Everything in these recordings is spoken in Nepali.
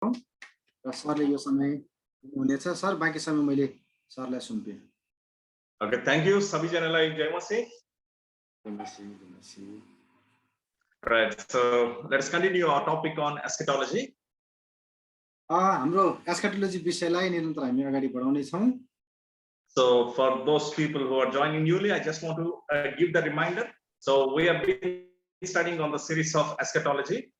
र सरले यो समय हुनेछ सर बाँकी समय मैले सरलाई सुम्पेँ। Okay, thank you. Sabhijanalai Jai Masih. Right. So let's continue our topic on eschatology. हाम्रो एस्काटोलोजी विषयलाई निरन्तर हामी अगाडि बढाउने छौं। So for those people who are joining newly, I just want to give the reminder. So we have been studying on the series of eschatology.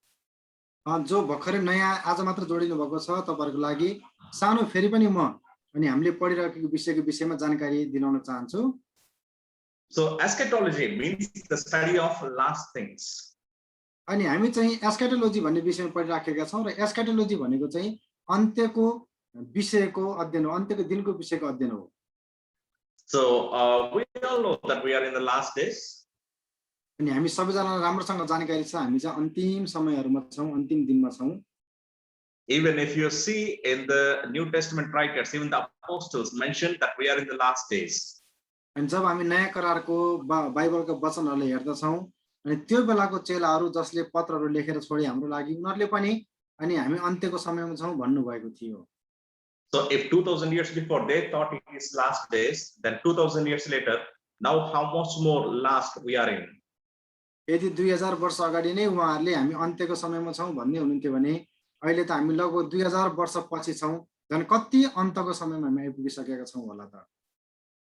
जो भर्खरै नयाँ आज मात्र जोडिनु भएको छ तपाईहरुको लागि सानो फेरि पनि म अनि हामीले पढिरहेको विषयको विषयमा जानकारी दिलाउन चाहन्छु। So eschatology means the study of last things. अनि हामी चाहिँ एस्काटोलोजी भन्ने विषयमा पढिराखेका छौं र एस्काटोलोजी भनेको चाहिँ अन्त्यको विषयको अध्ययन हो, अन्त्यको दिनको विषयको अध्ययन हो। So we all know that we are in the last days. अनि हामी सबैजनालाई राम्रोसँग जानकारी छ हामी चाहिँ अन्तिम समयहरुमा छौं, अन्तिम दिनमा छौं। Even if you see in the New Testament writers, even the apostles mentioned that we are in the last days. अनि जब हामी नयाँ करारको बाइबलका वचनहरुलाई हेर्दछौं अनि त्यो बेलाको चेलाहरु जसले पत्रहरु लेखेर छोडे हाम्रो लागि उनीहरुले पनि अनि हामी अन्त्यको समयमा छौं भन्नु भएको थियो। So if 2000 years before they thought it is last days, then 2000 years later, now how much more last we are in? यदि 2000 वर्ष अगाडि नै उहाँहरुले हामी अन्त्यको समयमा छौं भन्ने हुनुहुन्थ्यो भने अहिले त हामी लगभग 2000 वर्ष पछि छौं, झन् कति अन्तको समयमा हामी आइपुगिसकेका छौं होला त।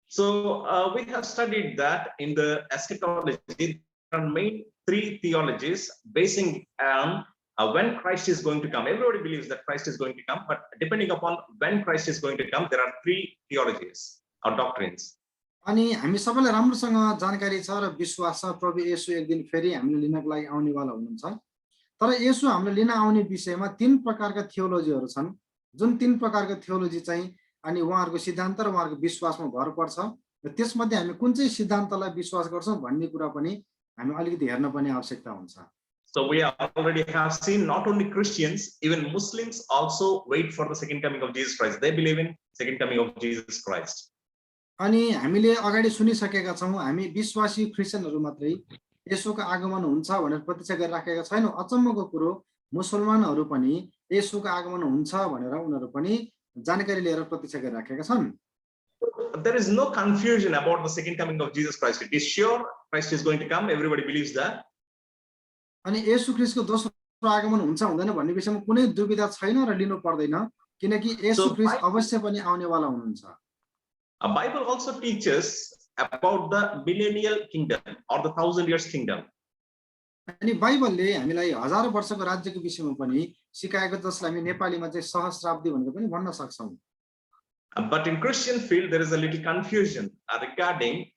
So we have studied that in the eschatology there are main three theologies basing on when Christ is going to come. Everybody believes that Christ is going to come, but depending upon when Christ is going to come, there are three theologies or doctrines. अनि हामी सबैलाई राम्रोसँग जानकारी छ र विश्वास छ प्रभु येशू एक दिन फेरि हामीले लिनको लागि आउनेवाला हुनुहुन्छ। तर येशू हामीले लिन आउने विषयमा तीन प्रकारका थियोलोजीहरु छन्, जुन तीन प्रकारका थियोलोजी चाहिँ अनि उहाँहरुको सिद्धान्त र उहाँहरुको विश्वासमा भर पर्छ र त्यसमध्ये हामी कुन चाहिँ सिद्धान्तलाई विश्वास गर्छौं भन्ने कुरा पनि हामी अलिकति हेर्न पनि आवश्यकता हुन्छ। So we already have seen not only Christians, even Muslims also wait for the second coming of Jesus Christ. They believe in second coming of Jesus Christ. अनि हामीले अगाडि सुनिसकेका छौं हामी विश्वासी क्रिश्चियनहरु मात्रै येशूको आगमन हुन्छ भनेर प्रतीक्षा गरिराखेका छैनौं। अचम्मको कुरो मुसलमानहरु पनि येशूको आगमन हुन्छ भनेर उनीहरु पनि जानकारी लिएर प्रतीक्षा गरिराखेका छन्। There is no confusion about the second coming of Jesus Christ. It is sure Christ is going to come. Everybody believes that. अनि येशू ख्रीष्टको दोस्रो आगमन हुन्छ हुँदैन भन्ने विषयमा कुनै दुविधा छैन र लिनु पर्दैन किनकि येशू ख्रीष्ट अवश्य पनि आउनेवाला हुनुहुन्छ। A Bible also teaches about the millennial kingdom or the 1000 years kingdom. अनि बाइबलले हामीलाई हजार वर्षको राज्यको विषयमा पनि सिकाएको जसलाई हामी नेपालीमा चाहिँ सहस्राब्दी भनेर पनि भन्न सक्छौं। But in Christian field there is a little confusion regarding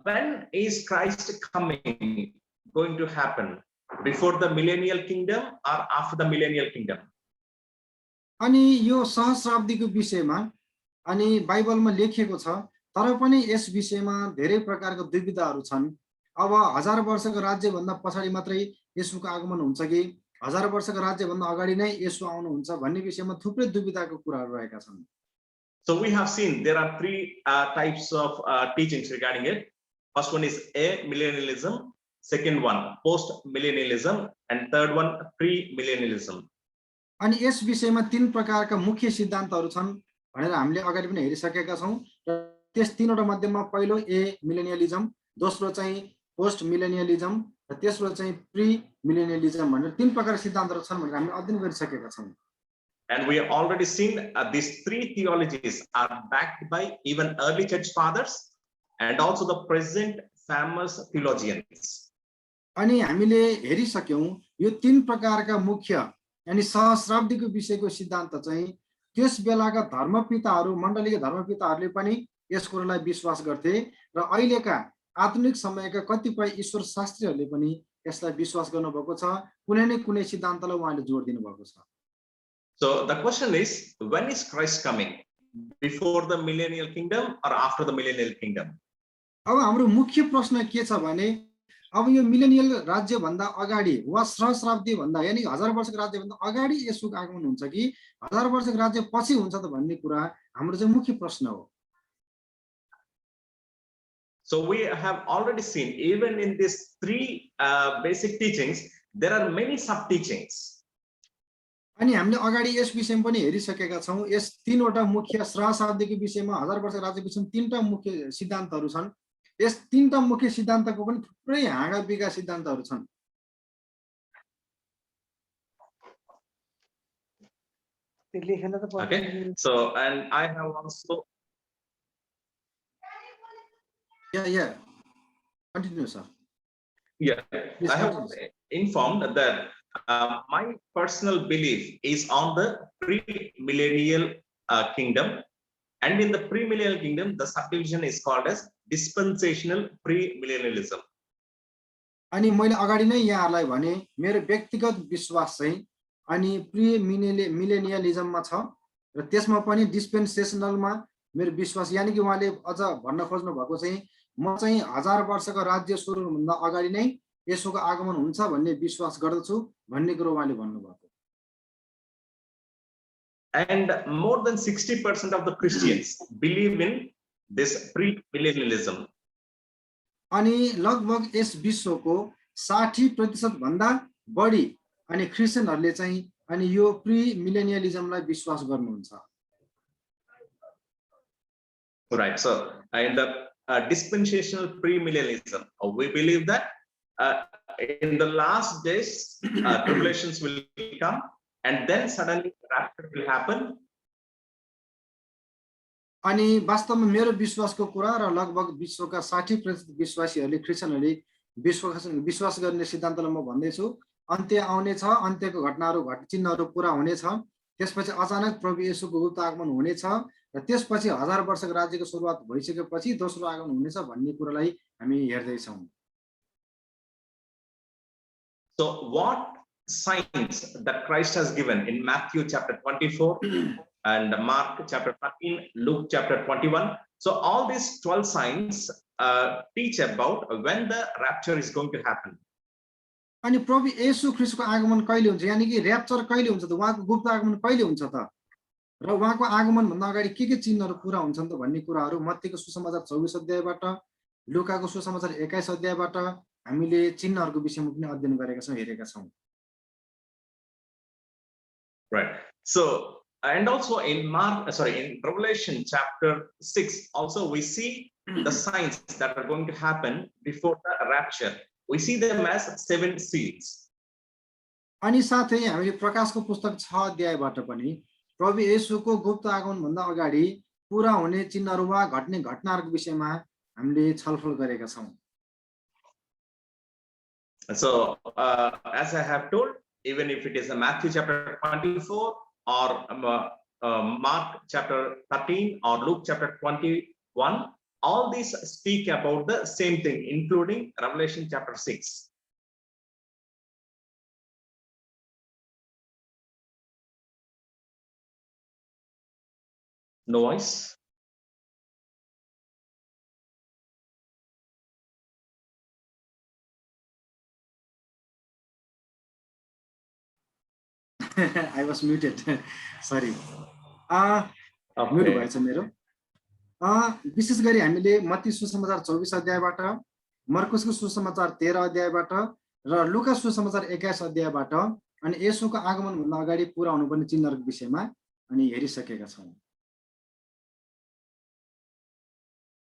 when is Christ coming going to happen, before the millennial kingdom or after the millennial kingdom. अनि यो सहस्राब्दीको विषयमा अनि बाइबलमा लेखिएको छ तर पनि यस विषयमा धेरै प्रकारको दुविधाहरू छन्। अब हजार वर्षको राज्य भन्दा पछाडी मात्रै येशूको आगमन हुन्छ कि हजार वर्षको राज्य भन्दा अगाडि नै येशू आउनुहुन्छ भन्ने विषयमा थुप्रै दुविधाको कुराहरू रहेका छन्। So we have seen there are three types of teachings regarding it. First one is amillennialism, second one post millennialism, and third one pre-millennialism. अनि यस विषयमा तीन प्रकारका मुख्य सिद्धान्तहरू छन् भनेर हामीले अगाडि पनि हेरिसकेका छौं र त्यस तीनवटा मध्येमा पहिलो ए मिलेनियलिजम, दोस्रो चाहिँ पोस्ट मिलेनियलिजम र तेस्रो चाहिँ प्री मिलेनियलिजम भनेर तीन प्रकारका सिद्धान्तहरू छन् भनेर हामीले अध्ययन गरिसकेका छौं। And we have already seen these three theologies are backed by even early church fathers and also the present famous theologians. अनि हामीले हेरिसक्यौं यो तीन प्रकारका मुख्य यानी सहस्राब्दीको विषयको सिद्धान्त चाहिँ त्यस बेलाका धर्मपिताहरू मण्डलीका धर्मपिताहरूले पनि यस कुरालाई विश्वास गर्थे र अहिलेका आधुनिक समयका कतिपय ईश्वर शास्त्रीहरूले पनि यसलाई विश्वास गर्नुभएको छ। कुनै न कुनै सिद्धान्तलाई उहाँले जोड दिनु भएको छ। So the question is, when is Christ coming? Before the millennial kingdom or after the millennial kingdom? अब हाम्रो मुख्य प्रश्न के छ भने अब यो मिलेनियल राज्य भन्दा अगाडि वा सहस्राब्दी भन्दा यानी हजार वर्षको राज्य भन्दा अगाडि येशूको आगमन हुन्छ कि हजार वर्षको राज्य पछि हुन्छ त भन्ने कुरा हाम्रो चाहिँ मुख्य प्रश्न हो। So we have already seen even in these three basic teachings there are many sub teachings. अनि हामीले अगाडि यस विषयमा पनि हेरिसकेका छौं। यस तीनवटा मुख्य सहस्राब्दीको विषयमा 1000 वर्ष राज्य विषयमा तीनटा मुख्य सिद्धान्तहरू छन्। यस तीनटा मुख्य सिद्धान्तको पनि थुप्रै हाँगा बिगा सिद्धान्तहरू छन्। Okay, so and I have also Yeah. Continue, sir. Yeah, Please I have continue. informed that my personal belief is on the pre-millennial kingdom, and in the pre-millennial kingdom, the subdivision is called as dispensational pre-millennialism. अनि मैले अगाडि नै यहाँहरुलाई भने मेरो व्यक्तिगत विश्वास चाहिँ अनि प्री मिलेनियलिजममा छ र त्यसमा पनि डिस्पेन्सेसनलमा मेरो विश्वास, यानी कि उहाँले अझ भन्न खोज्नु भएको चाहिँ म चाहिँ 1000 वर्षको राज्य सुरु हुनुभन्दा अगाडि नै येशूको आगमन हुन्छ भन्ने विश्वास गर्दछु भन्ने कुरो उहाँले भन्नुभएको। And more than 60% of the Christians believe in this pre-millennialism. अनि लगभग यस विश्वको 60% भन्दा बढी अनि क्रिश्चियनहरुले चाहिँ अनि यो प्री मिलेनियलिजमलाई विश्वास गर्नुहुन्छ। Right, so in the dispensational pre-millennialism, we believe that in the last days tribulations will come, and then suddenly rapture will happen. अनि वास्तवमा मेरो विश्वासको कुरा र लगभग विश्वका 60% विश्वासीहरूले क्रिश्चियनहरूले विश्वास गर्ने सिद्धान्तलाई म भन्दैछु। अन्त्य आउने छ, अन्त्यको घटनाहरू चिन्हहरू पूरा हुने छ, त्यसपछि अचानक प्रभु येशूको गुप्त आगमन हुने छ र त्यसपछि 1000 वर्षको राज्यको सुरुवात भइसकेपछि दोस्रो आगमन हुनेछ भन्ने कुरालाई हामी हेर्दै छौं। So what signs that Christ has given in Matthew chapter 24 and Mark chapter 13, Luke chapter 21. So all these 12 signs teach about when the rapture is going to happen. अनि प्रभु येशू ख्रीष्टको आगमन कहिले हुन्छ, यानी कि र्याप्चर कहिले हुन्छ त, उहाँको गुप्त आगमन कहिले हुन्छ त, र उहाँको आगमन भन्दा अगाडि के चिन्हहरू पूरा हुन्छन् त भन्ने कुराहरू मत्तीको सुसमाचार 24 अध्यायबाट, लुकाको सुसमाचार 21 अध्यायबाट हामीले चिन्हहरूको विषयमा पनि अध्ययन गरेका छौं, हेरेका छौं। Right. So and also in in Revelation chapter 6 also we see the signs that are going to happen before the rapture. We see them as 7 seals. अनि साथै हामीले प्रकाशको पुस्तक 6 अध्यायबाट पनि प्रभु येशूको गुप्त आगमन भन्दा अगाडि पूरा हुने चिन्हहरू वा घट्ने घटनाहरूको विषयमा हामीले छलफल गरेका छौं। So as I have told, even if it is a Matthew chapter 24 or Mark chapter 13 or Luke chapter 21, all these speak about the same thing, including Revelation chapter 6. No voice? I was muted. Sorry. Mute भएछ मेरो। विशेष गरी हामीले मत्ती सुसमाचार 24 अध्यायबाट, मर्कुसको सुसमाचार 13 अध्यायबाट र लुका सुसमाचार 21 अध्यायबाट अनि येशूको आगमन भन्दा अगाडि पूरा हुनुपर्ने चिन्हहरूको विषयमा अनि हेरिसकेका छौं।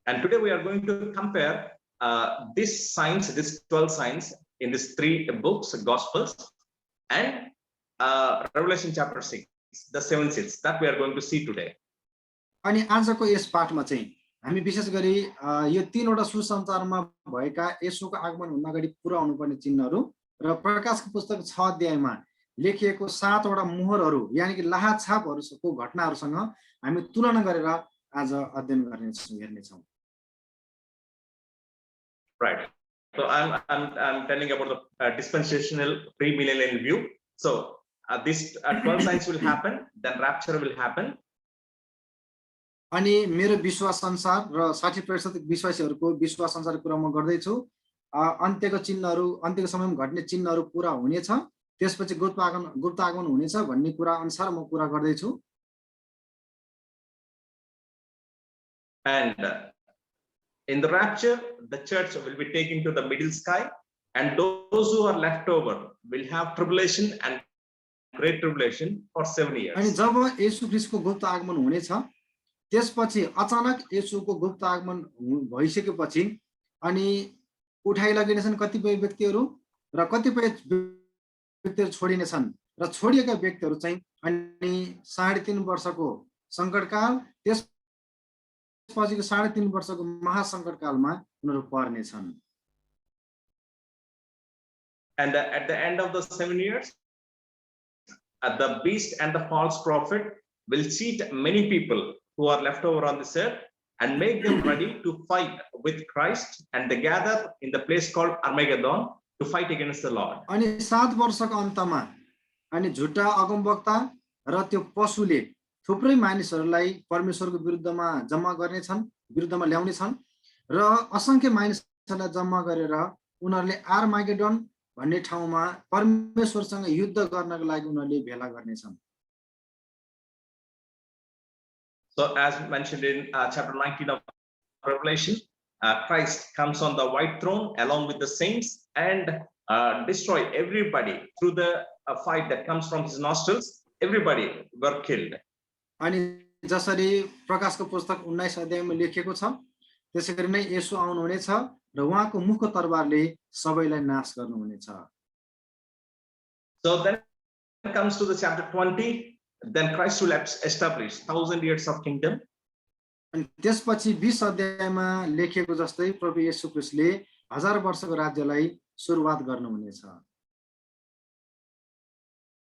And today we are going to compare these signs, these 12 signs in these 3 books, Gospels, and Revelation chapter 6, the 7 seals that we are going to see today. अनि आजको यस पाठमा चाहिँ हामी विशेष गरी यो तीनवटा सुसमाचारमा भएका येशूको आगमन भन्दा अगाडि पूरा हुनुपर्ने चिन्हहरू र प्रकाशको पुस्तक 6 अध्यायमा लेखिएको 7 वटा मोहरहरू यानी कि लाहा छापहरूको घटनाहरूसँग हामी तुलना गरेर आज अध्ययन गर्नेछौं, हेर्नेछौं। Right. So I'm telling about the dispensational premillennial view. So these 12 signs will happen, then rapture will happen. अनि मेरो विश्वास अनुसार र 60% विश्वासीहरूको विश्वास अनुसार कुरा म गर्दै छु, अन्त्यको चिन्हहरू, अन्त्यको समयमा घट्ने चिन्हहरू पूरा हुनेछ, त्यसपछि गुप्त आगमन हुनेछ भन्ने कुरा अनुसार म कुरा गर्दै छु। And in the rapture, the church will be taken to the middle sky, and those who are left over will have tribulation and great tribulation for 7 अनि years. जब येशू ख्रीष्टको गुप्त आगमन हुनेछ त्यसपछि अचानक येशूको गुप्त आगमन भइसकेपछि अनि उठाइ लगिनेछन् कतिपय व्यक्तिहरू र कतिपय व्यक्तिहरू छोडिनेछन् र छोडिएका व्यक्तिहरू चाहिँ अनि 3.5 वर्षको सङ्कटकाल त्यसपछिको 3.5 वर्षको महासङ्कटकालमा उनीहरू पर्नेछन्. And at the end of the 7 years, the beast and the false prophet will cheat many people who are left over on this earth and make them ready to fight with Christ, and they gather in the place called Armageddon to fight against the Lord. अनि 7 वर्षको अन्तमा अनि झुटा अगमवक्ता र त्यो पशुले थुप्रै मानिसहरूलाई परमेश्वरको विरुद्धमा जम्मा गर्नेछन्, विरुद्धमा ल्याउनेछन् र असंख्य मानिसहरूलाई जम्मा गरेर उनीहरूले आर्मागेडन भन्ने ठाउँमा परमेश्वरसँग युद्ध गर्नको लागि उनीहरूले भेला गर्नेछन्. So as mentioned in chapter 19 of Revelation, Christ comes on the white throne along with the saints and destroy everybody through the fire that comes from his nostrils. Everybody were killed. अनि जसरी प्रकाशको पुस्तक 19 अध्यायमा लेखिएको छ त्यसैगरी नै येशू आउनुहुनेछ र उहाँको मुखको तरबारले सबैलाई नाश गर्नुहुनेछ. So then it comes to the chapter 20. Then Christ will establish 1,000 years of kingdom. अनि त्यसपछि 20 अध्यायमा लेखिएको जस्तै प्रभु येशू ख्रीष्टले 1000 वर्षको राज्यलाई सुरुवात गर्नुहुनेछ.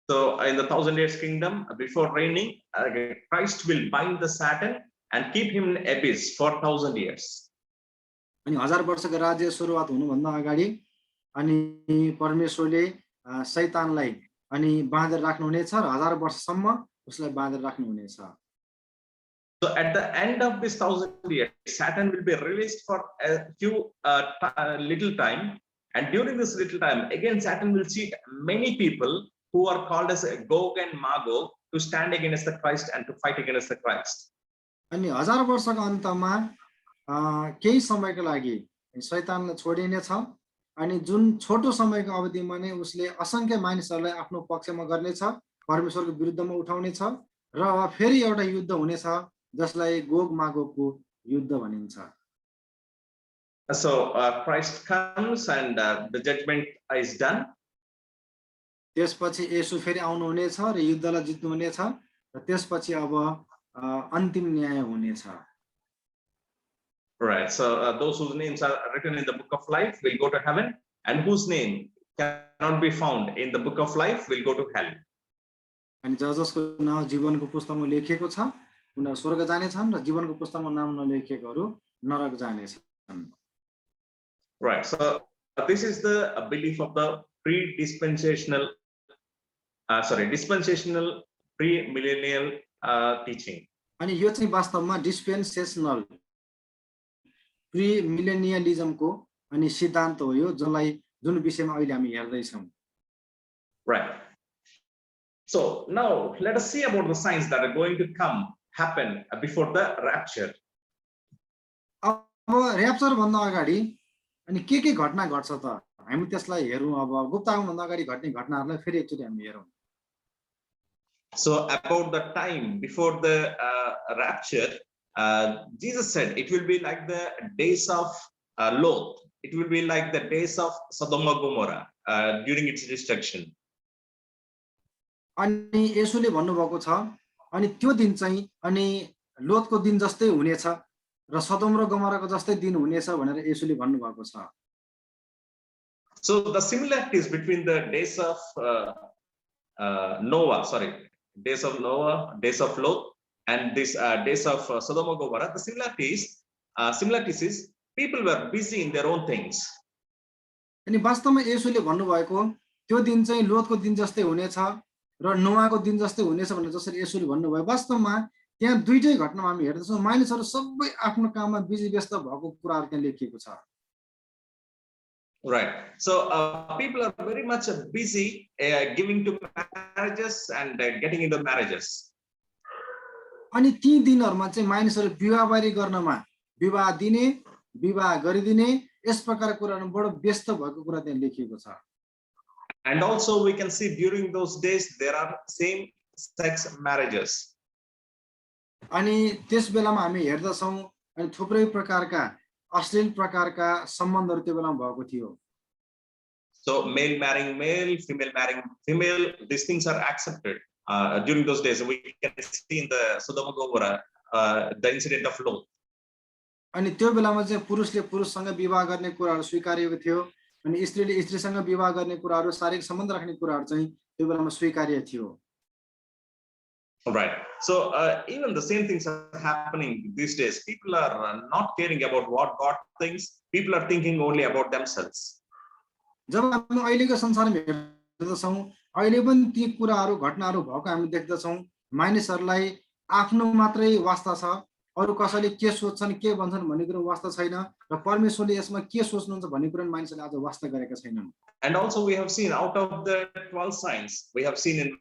So in the 1,000 years kingdom, before reigning, Christ will bind the Satan and keep him in abyss for 1,000 years. अनि 1000 वर्षको राज्य सुरुवात हुनुभन्दा अगाडि अनि परमेश्वरले शैतानलाई अनि बाँधेर राख्नुहुनेछ र 1000 वर्षसम्म उसलाई बाँधेर राख्नुहुनेछ. So at the end of this 1,000 years, Satan will be released for a few little time, and during this little time, again Satan will cheat many people who are called as Gog and Magog to stand against the Christ and to fight against the Christ. अनि 1000 वर्षको अन्तमा केही समयको लागि शैतानलाई छोडिनेछ अनि जुन छोटो समयको अवधिमा नै उसले असंख्य मानिसहरूलाई आफ्नो पक्षमा गर्नेछ, परमेश्वरको विरुद्धमा उठाउनेछ र फेरि एउटा युद्ध हुनेछ जसलाई गोग मागोगको युद्ध भनिन्छ. So Christ comes and the judgment is done. त्यसपछि येशू फेरि आउनुहुनेछ र युद्धलाई जित्नुहुनेछ र त्यसपछि अब अन्तिम न्याय हुनेछ. Right. So those whose names are written in the book of life will go to heaven, and whose name cannot be found in the book of life will go to hell. अनि जसको नाम जीवनको पुस्तकमा लेखिएको छ उनीहरू स्वर्ग जानेछन् र जीवनको पुस्तकमा नाम नलेखिएकोहरू नरक जानेछन्. Right. So this is the belief of the dispensational pre-millennial teaching. अनि यो चाहिँ वास्तवमा डिस्पेन्सेसनल प्री-मिलेनियलिजमको अनि सिद्धान्त हो यो जुन विषयमा अहिले हामी हेर्दै छौं. Right. So now let us see about the signs that are going to happen before the rapture. अब र्याप्चर भन्दा अगाडि अनि के घटना घट्छ त हामी त्यसलाई हेरौं. अब गुप्त आगमन भन्दा अगाडि घट्ने घटनाहरूलाई फेरि एकचोटि हामी हेरौं. So about the time before the rapture, Jesus said it will be like the days of Lot. It will be like the days of Sodom and Gomorrah during its destruction. अनि येशूले भन्नुभएको छ अनि त्यो दिन चाहिँ अनि लोतको दिन जस्तै हुनेछ र सदोम र गमोराको जस्तै दिन हुनेछ भनेर येशूले भन्नुभएको छ. So the similarities between the days of days of Noah, days of Lot, and this days of Sodom and Gomorrah, the similarities is people were busy in their own things. अनि वास्तवमा येशूले भन्नुभएको त्यो दिन चाहिँ लोतको दिन जस्तै हुनेछ र नोआको दिन जस्तै हुनेछ भनेर जसरी येशूले भन्नुभयो वास्तवमा त्यहाँ दुईटै घटनामा हामी हेर्दैछौं. मानिसहरू सबै आफ्नो काममा बिजी व्यस्त भएको कुराहरू त्यहाँ लेखिएको छ. Right. So people are very much busy giving to marriages and getting into marriages. अनि ती दिनहरुमा चाहिँ मानिसहरू विवाहबारी गर्नमा विवाह दिने विवाह गरिदिने यस प्रकारको कुराहरुमा बडो व्यस्त भएको कुरा त्यहाँ लेखिएको छ. And also we can see during those days there are same sex marriages. अनि त्यस बेलामा हामी हेर्दछौँ अनि थुप्रै प्रकारका अश्लील प्रकारका सम्बन्धहरू त्यो बेलामा भएको थियो। So male marrying male, female marrying female, these things are accepted during those days. We can see in the Sodom and Gomorrah the incident of Lot. अनि त्यो बेलामा चाहिँ पुरुषले पुरुषसँग विवाह गर्ने कुराहरू स्वीकार्य थियो अनि स्त्रीले स्त्रीसँग विवाह गर्ने कुराहरू शारीरिक सम्बन्ध राख्ने कुराहरू चाहिँ त्यो बेलामा स्वीकार्य थियो। Right. So even the same things are happening these days. People are not caring about what God thinks. People are thinking only about themselves. जब हामी अहिलेको संसारमा हेर्दछौँ अहिले पनि ती कुराहरू घटनाहरू भएको हामी देख्दछौँ। मानिसहरूलाई आफ्नो मात्रै वास्ता छ, अरू कसैले के सोच्छन् के भन्छन् भन्ने कुरा वास्ता छैन र परमेश्वरले यसमा के सोच्नुहुन्छ भन्ने कुरा मानिसहरूले आज वास्ता गरेका छैनन्। And also we have seen out of the 12 signs, we have seen in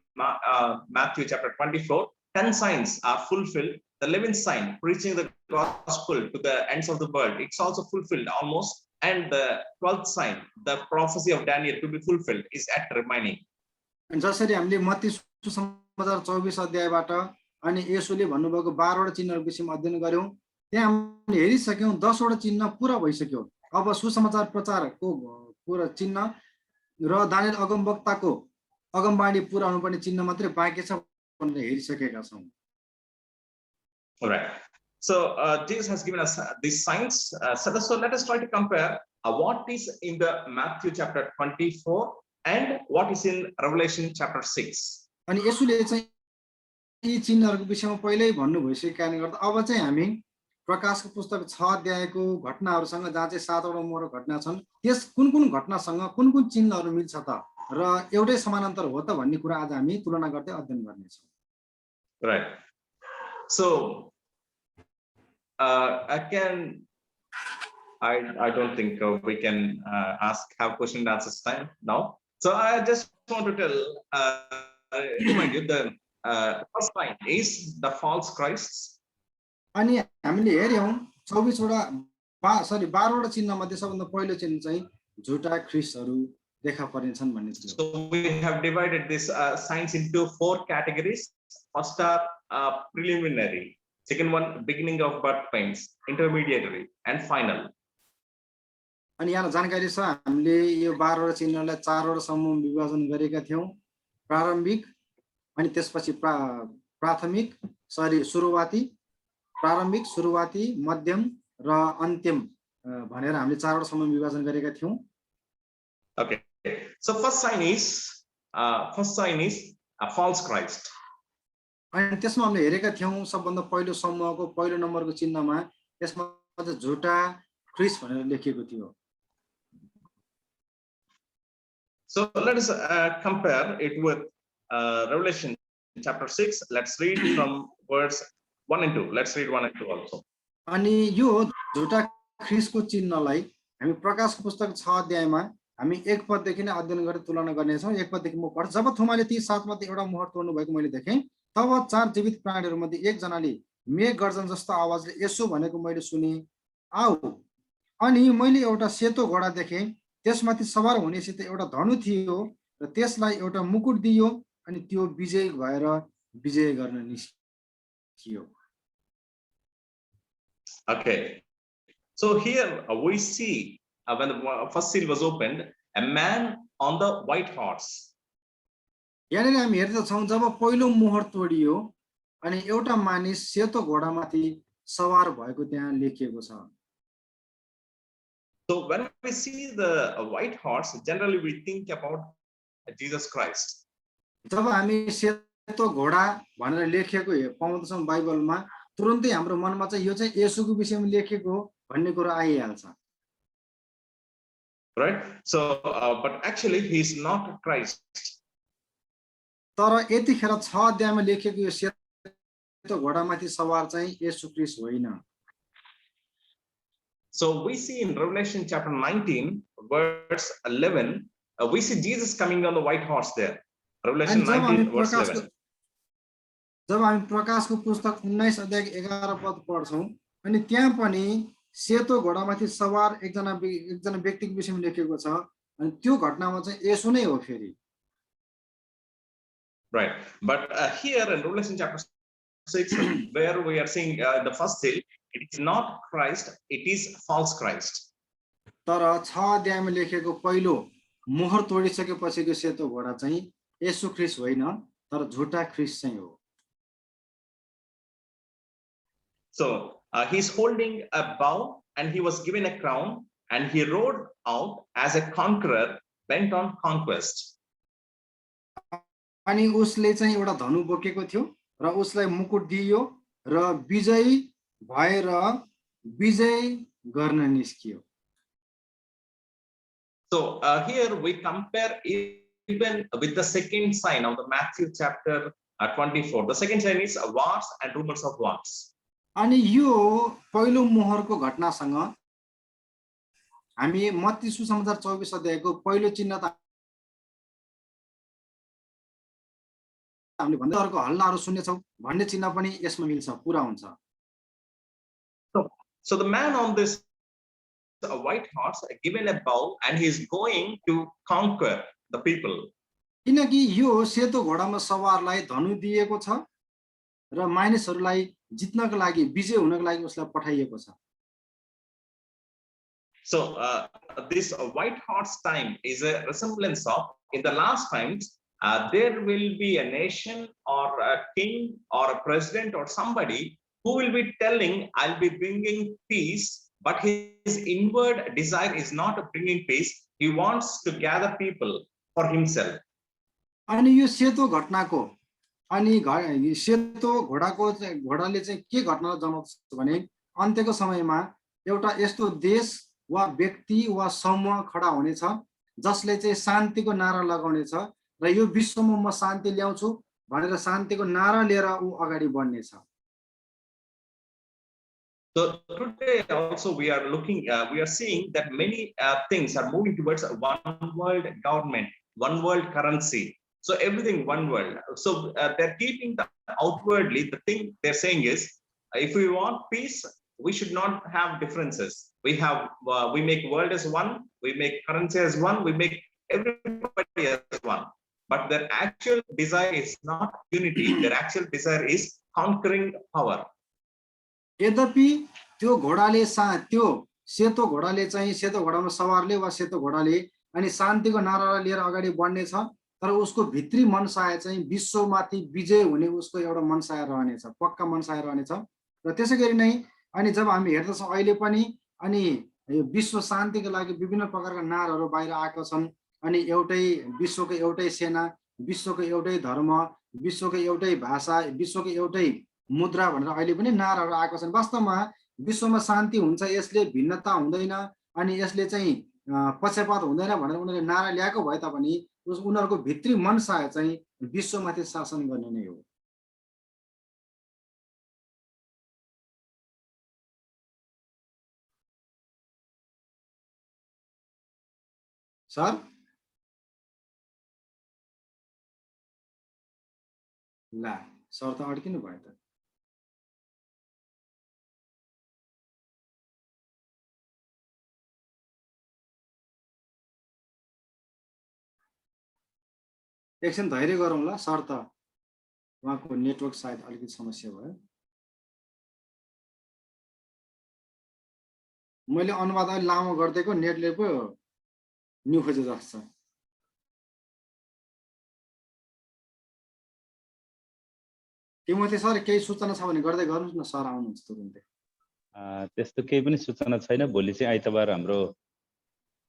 Matthew chapter 24, 10 signs are fulfilled. The 11th sign, preaching the gospel to the ends of the world, it's also fulfilled almost. And the 12th sign, the prophecy of Daniel to be fulfilled, is at remaining. जसरी हामीले मत्ती सुसमाचार 24 अध्यायबाट अनि येशूले भन्नुभएको 12 वटा चिन्हहरूको विषयमा अध्ययन गर्यौं, त्यहाँ हामीले हेरिसक्यौं 10 वटा चिन्ह पूरा भइसक्यो। अब सुसमाचार प्रचारको पूरा चिन्ह र दानियल अगमवक्ताको अगमबाणी पूरा हुनुपर्ने चिन्ह मात्रै बाँकी छ भनेर हेरिसकेका छौं। All right. So Jesus has given us these signs. So let us try to compare what is in the Matthew chapter 24 and what is in Revelation chapter 6. अनि येशूले चाहिँ यी चिन्हहरूको विषयमा पहिल्यै भन्नु भइसकेको कारणले गर्दा अब चाहिँ हामी प्रकाशको पुस्तक 6 अध्यायको घटनाहरूसँग जहाँ चाहिँ 7 वटा मोहर घटना छन्, त्यस कुन कुन घटनासँग कुन कुन चिन्हहरू मिल्छ त र एउटै समानान्तर हो त भन्ने कुरा आज हामी तुलना गर्दै अध्ययन गर्नेछौँ। Right. So I don't think we can have question and answers time now. So I just want to tell, remind you, the first sign is the false Christs. अनि हामीले हेर्यौं 24 वटा 12 वटा चिन्ह मध्ये सबभन्दा पहिलो चिन्ह चाहिँ झुटा ख्रीष्टहरू देखा परिन्छन् भन्ने थियो। So we have divided this signs into 4 categories. First are preliminary, second one beginning of birth pains, intermediary and final. अनि यहाँ जानकारी छ हामीले यो 12 वटा चिन्हलाई 4 वटा समूहमा विभाजन गरेका थियौं। प्रारम्भिक अनि त्यसपछि प्राथमिक सुरुवाती, प्रारम्भिक, सुरुवाती, मध्यम र अन्तिम भनेर हामीले 4 वटा समूहमा विभाजन गरेका थियौं। Okay. So first sign is a false Christ. अनि त्यसमा हामीले हेरेका थियौं सबभन्दा पहिलो समूहको पहिलो नम्बरको चिन्हमा यसमा चाहिँ झुटा ख्रीष्ट भनेर लेखिएको थियो। So let us compare it with Revelation chapter 6. Let's read from verse 1 and 2. Let's read 1 and 2 also. अनि यो झुटा ख्रीष्टको चिन्हलाई हामी प्रकाशको पुस्तक 6 अध्यायमा हामी 1 पददेखि नै अध्ययन गरेर तुलना गर्नेछौं। 1 पददेखि म पढ्छु। जब थुमाले ती 7 मध्ये एउटा मोहर तोड्नु भएको मैले देखेँ, तब 4 जीवित प्राणीहरू मध्ये एक जनाले मेघ गर्जन जस्तो आवाजले यसो भनेको मैले सुने, आऊ। अनि मैले एउटा सेतो घोडा देखेँ, त्यसमाथि सवार हुनेसित एउटा धनु थियो र त्यसलाई एउटा मुकुट दियो अनि त्यो विजयी भएर विजय गर्न निस्कियो। Okay. So here we see when the first seal was opened, a man on the white horse. यहाँनिर हामी हेर्दछौं जब पहिलो मोहर तोडियो अनि एउटा मानिस सेतो घोडामाथि सवार भएको त्यहाँ लेखिएको छ। So when we see the white horse, generally we think about Jesus Christ. जब हामी सेतो घोडा भनेर लेखेको पाउँदछौं बाइबलमा, तुरुन्तै हाम्रो मनमा चाहिँ यो चाहिँ येशूको विषयमा लेखेको हो भन्ने कुरा आइहाल्छ। Right? So but actually he is not Christ. तर यतिखेर 6 अध्यायमा लेखेको यो सेतो घोडामाथि सवार चाहिँ येशू ख्रीष्ट होइन। So we see in Revelation chapter 19 verse 11, we see Jesus coming on the white horse there. Revelation 19 verse 11. जब हामी प्रकाशको पुस्तक 19 अध्याय 11 पद पढ्छौं अनि त्यहाँ पनि सेतो घोडामाथि सवार एकजना व्यक्तिको विषयमा लेखेको छ अनि त्यो घटनामा चाहिँ येशू नै हो फेरि। Right. But here in Revelation chapter 6, where we are seeing the first seal, it is not Christ, it is false Christ. तर 6 अध्यायमा लेखेको पहिलो मोहर तोडिसकेपछिको सेतो घोडा चाहिँ येशू ख्रीष्ट होइन, तर झुटा ख्रीष्ट चाहिँ हो। So he's holding a bow and he was given a crown and he rode out as a conqueror bent on conquest. अनि उसले चाहिँ एउटा धनु बोकेको थियो र उसलाई मुकुट दिइयो र विजयी भएर विजय गर्न निस्कियो। So here we compare even with the second sign of the Matthew chapter 24. The second sign is wars and rumors of wars. अनि यो पहिलो मोहरको घटनासँग हामी मत्ती सुसमाचार 24 अध्यायको पहिलो चिन्ह त हामीले भन्दाहरुको हल्लाहरु सुन्नेछौं भन्ने चिन्ह पनि यसमा मिल्छ, पूरा हुन्छ। So the man on this white horse given a bow and he is going to conquer the people. किनकि यो सेतो घोडामा सवारलाई धनु दिएको छ र मानिसहरूलाई जित्नको लागि विजय हुनको लागि उसलाई पठाइएको छ। So this white horse time is a resemblance of in the last times there will be a nation or a king or a president or somebody who will be telling I'll be bringing peace, but his inward desire is not bringing peace. He wants to gather people for himself. अनि यो सेतो घटनाको अनि सेतो घोडाले चाहिँ के घटना जनाउँछ भने अन्त्यको समयमा एउटा यस्तो देश वा व्यक्ति वा समूह खडा हुनेछ जसले चाहिँ शान्तिको नारा लगाउनेछ र यो विश्वमा म शान्ति ल्याउँछु भनेर शान्तिको नारा लिएर उ अगाडि बढ्नेछ। So today also we are seeing that many things are moving towards a one world government, one world currency. So everything one world. So they're keeping the outwardly, the thing they're saying is, if we want peace, we should not have differences. We make world as one, we make currency as one, we make everybody as one. But their actual desire is not unity. Their actual desire is conquering power. यद्यपि त्यो घोडाले त्यो सेतो घोडाले चाहिँ सेतो घोडामा सवारले वा सेतो घोडाले अनि शान्तिको नारा लिएर अगाडि बढ्नेछ, तर उसको भित्री मनसाय चाहिँ विश्वमाथि विजय हुने उसको एउटा मनसाय रहनेछ, पक्का मनसाय रहनेछ। र त्यसैगरी नै अनि जब हामी हेर्दछौं अहिले पनि अनि विश्व शान्तिको लागि विभिन्न प्रकारका नाराहरू बाहिर आएका छन् अनि एउटै विश्वको एउटै सेना, विश्वको एउटै धर्म, विश्वको एउटै भाषा, विश्वको एउटै मुद्रा भनेर अहिले पनि नाराहरू आएका छन्। वास्तवमा विश्वमा शान्ति हुन्छ, यसले भिन्नता हुँदैन अनि यसले चाहिँ पक्षपात हुँदैन भनेर उनीहरूले नारा ल्याएको भए तापनि उनीहरूको भित्री मनसाय चाहिँ विश्वमाथि शासन गर्ने नै हो। सर ला सर त अड्किनु भयो त। एकछिन धैर्य गरौँला सर, त उहाँको नेटवर्क सायद अलिकति समस्या भयो। मैले अनुवाद अलि लामो गर्दिएको नेटले पो न्यू खोजे जस्तो छ। तिमोथी सर केही सूचना छ भने गर्दै गर्नुहोस् न, सर आउनुहुन्छ तुरुन्तै। त्यस्तो केही पनि सूचना छैन। भोलि चाहिँ आइतबार हाम्रो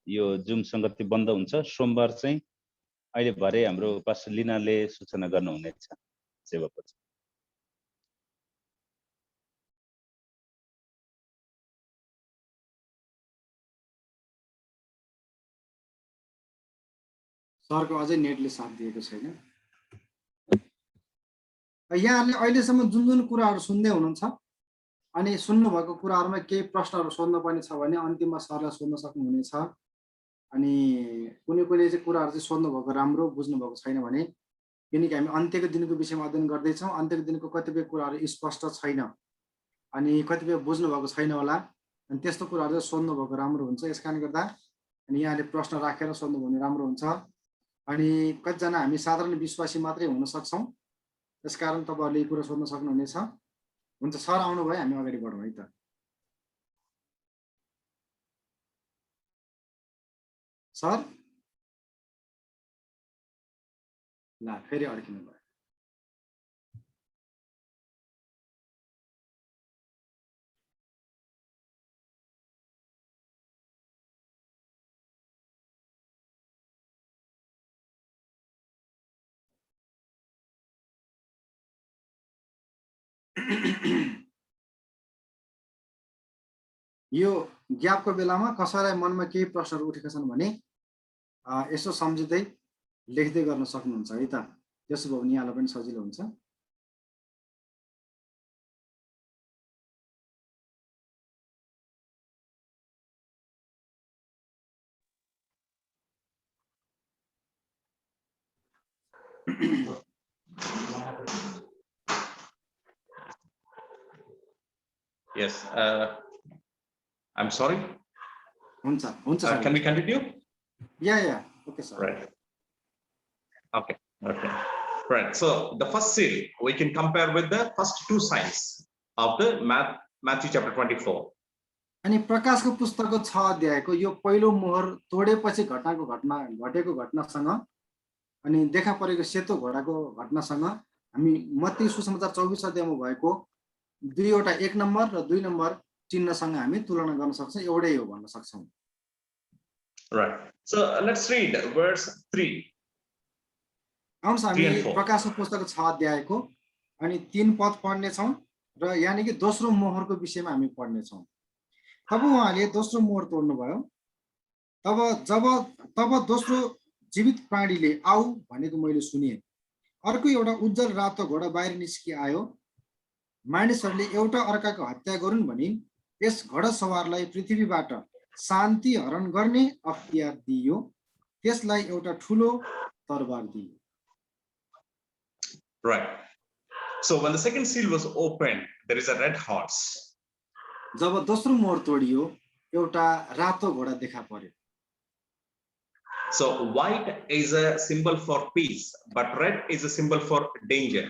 यो जुम संगति बन्द हुन्छ। सोमबार चाहिँ अहिले भरे हाम्रो पास्टर लिनाले सूचना गर्नुहुनेछ सेवापछि। सरको अझै नेटले साथ दिएको छैन। यहाँहरूले अहिलेसम्म जुन जुन कुराहरू सुन्दै हुनुहुन्छ अनि सुन्नुभएको कुराहरूमा केही प्रश्नहरू सोध्नुपर्ने छ भने अन्तिममा सरलाई सोध्न सक्नुहुनेछ। अनि कुनै चाहिँ कुराहरू चाहिँ सोध्नुभएको राम्रो बुझ्नुभएको छैन भने, किनकि हामी अन्त्यको दिनको विषयमा अध्ययन गर्दैछौँ, अन्त्यको दिनको कतिपय कुराहरू स्पष्ट छैन अनि कतिपय बुझ्नुभएको छैन होला, अनि त्यस्तो कुराहरू चाहिँ सोध्नुभएको राम्रो हुन्छ। यसकारणले गर्दा अनि यहाँले प्रश्न राखेर सोध्नु भने राम्रो हुन्छ। अनि कतिजना हामी साधारण विश्वासी मात्रै हुन सक्छौँ, त्यसकारण तपाईहरुले यो कुरा सोध्न सक्नुहुनेछ। हुन्छ सर आउनुभयो, हामी अगाडि बढौँ है त। सर ल फेरि अड्किनु भयो। यो ग्यापको बेलामा कसैलाई मनमा केही प्रश्नहरू उठेका छन् भने यसो सम्झिँदै लेख्दै गर्न सक्नुहुन्छ है त। त्यसो भयो भने यहाँलाई पनि सजिलो हुन्छ। Yes, I'm sorry. हुन्छ हुन्छ sir. Can we continue? Yeah okay sir. Right. Okay. Right. So the first seal we can compare with the first two signs of the Matthew chapter 24. अनि प्रकाशको पुस्तकको 6 अध्यायको यो पहिलो मोहर तोडेपछि घटेको घटनासँग अनि देखा परेको सेतो घोडाको घटनासँग हामी मत्ती सुसमाचार 24 अध्यायमा भएको दुईवटा 1 नम्बर र 2 नम्बर चिन्हसँग हामी तुलना गर्न सक्छौं, एउटै हो भन्न सक्छौं। Right. So let's read verse 3. आउनुहोस् हामी प्रकाशको पुस्तकको 6 अध्यायको अनि 3 पद पढ्ने छौं र यानी कि दोस्रो मोहरको विषयमा हामी पढ्ने छौं। तब उहाँले दोस्रो मोहर तोड्नु भयो। तब दोस्रो जीवित प्राणीले आऊ भनेको मैले सुने। अर्को एउटा उज्जवल रातो घोडा बाहिर निस्कि आयो। मानिसहरूले एउटा अर्काको हत्या गरून् भनी यस घोडा सवारलाई पृथ्वीबाट शान्ति हरण गर्ने अख्तियार दिइयो। त्यसलाई एउटा ठूलो तरबार दिइयो। Right. So when the second seal was opened, there is a red horse. जब दोस्रो मोहर तोडियो एउटा रातो घोडा देखा पर्यो। So white is a symbol for peace, but red is a symbol for danger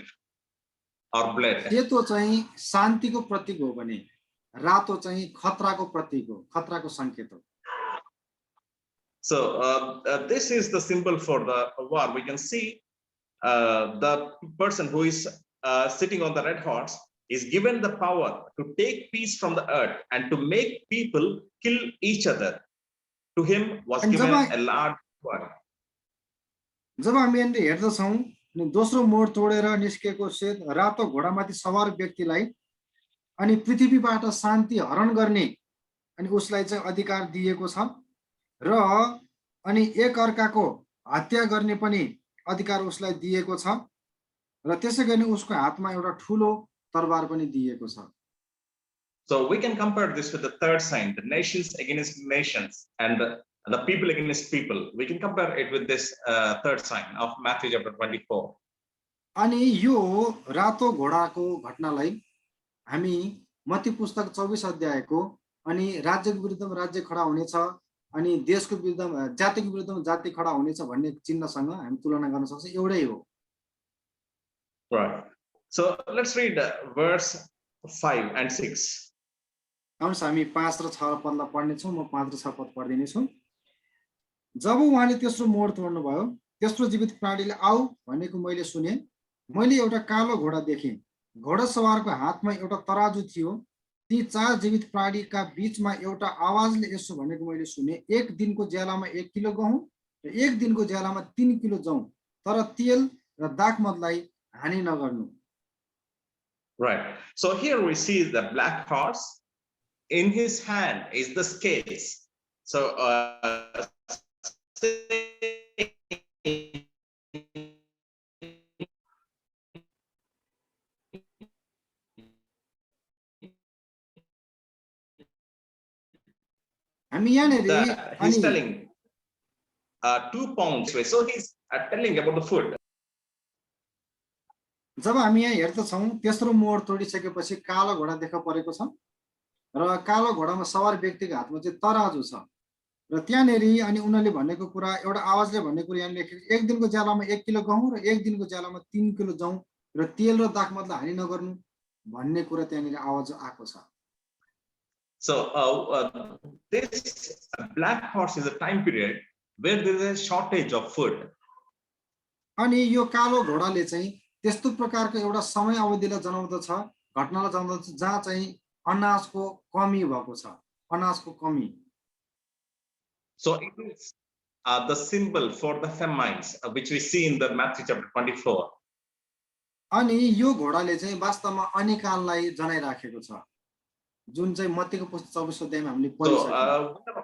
or blood. सेतो चाहिँ शान्तिको प्रतीक हो भने रातो चाहिँ खतराको प्रतीक हो, खतराको संकेत हो। So this is the symbol for the war. We can see the person who is sitting on the red horse is given the power to take peace from the earth and to make people kill each other. To him was given a large power. जब हामी हेर्दछौं नि दोस्रो मोहर तोडेर निस्केको सेत रातो घोडामाथि सवार व्यक्तिलाई अनि पृथ्वीबाट शान्ति हरण गर्ने अनि उसलाई चाहिँ अधिकार दिएको छ र अनि एक अर्काको हत्या गर्ने पनि अधिकार उसलाई दिएको छ र त्यसैगरी उसको हातमा एउटा ठूलो तरबार पनि दिएको छ। So we can compare this with the third sign, the nations against nations and the people against people. We can compare it with this third sign of Matthew chapter 24. अनि यो रातो घोडाको घटनालाई हामी मत्ती पुस्तक 24 अध्यायको अनि राज्यको विरुद्धमा राज्य खडा हुनेछ अनि देशको विरुद्धमा जातिको विरुद्धमा जाति खडा हुनेछ भन्ने चिन्हसँग हामी तुलना गर्न सक्छौं, एउटै हो। Right. So let's read verse 5 and 6. आउनुहोस् हामी 5 र 6 पदलाई पढ्ने छौं। म 5 र 6 पद पढ्दिने छु। जब उहाँले तेस्रो मोहर तोड्नु भयो, तेस्रो जीवित प्राणीले आऊ भनेको मैले सुने। मैले एउटा कालो घोडा देखेँ। घोडा सवारको हातमा एउटा तराजु थियो। ती चार जीवित प्राणीका बीचमा एउटा आवाजले यसो भनेको मैले सुने, एक दिनको ज्यालामा 1 किलो गहुँ र एक दिनको ज्यालामा 3 किलो जौ, तर तेल र दाखमधलाई हानि नगर्नु। Right. So here we see the black horse. In his hand is the scales. So he's telling 2 pounds. So he's telling about the food. जब हामी यहाँ हेर्दछौं तेस्रो मोहर तोडिसकेपछि कालो घोडा देखा परेको छ र कालो घोडामा सवार व्यक्तिको हातमा चाहिँ तराजु छ र त्यहाँनेरि अनि उनीहरूले भनेको कुरा एउटा आवाजले भन्ने कुरा यहाँ लेखेको एक दिनको ज्यालामा 1 किलो गहुँ र एक दिनको ज्यालामा 3 किलो जौ र तेल र दाखमतलाई हानि नगर्नु भन्ने कुरा त्यहाँनेरि आवाज आएको छ। So this black horse is a time period where there is a shortage of food. अनि यो कालो घोडाले चाहिँ त्यस्तो प्रकारको एउटा समय अवधिलाई जनाउँदछ, घटनालाई जनाउँदछ जहाँ चाहिँ अनाजको कमी भएको छ, अनाजको कमी। So it is the symbol for the famines, which we see in the Matthew chapter 24. अनि यो घोडाले चाहिँ वास्तवमा अनिकाललाई जनाइराखेको छ, जुन चाहिँ मत्तीको पुस्तक 24 अध्यायमा हामीले पढिसक्यौं।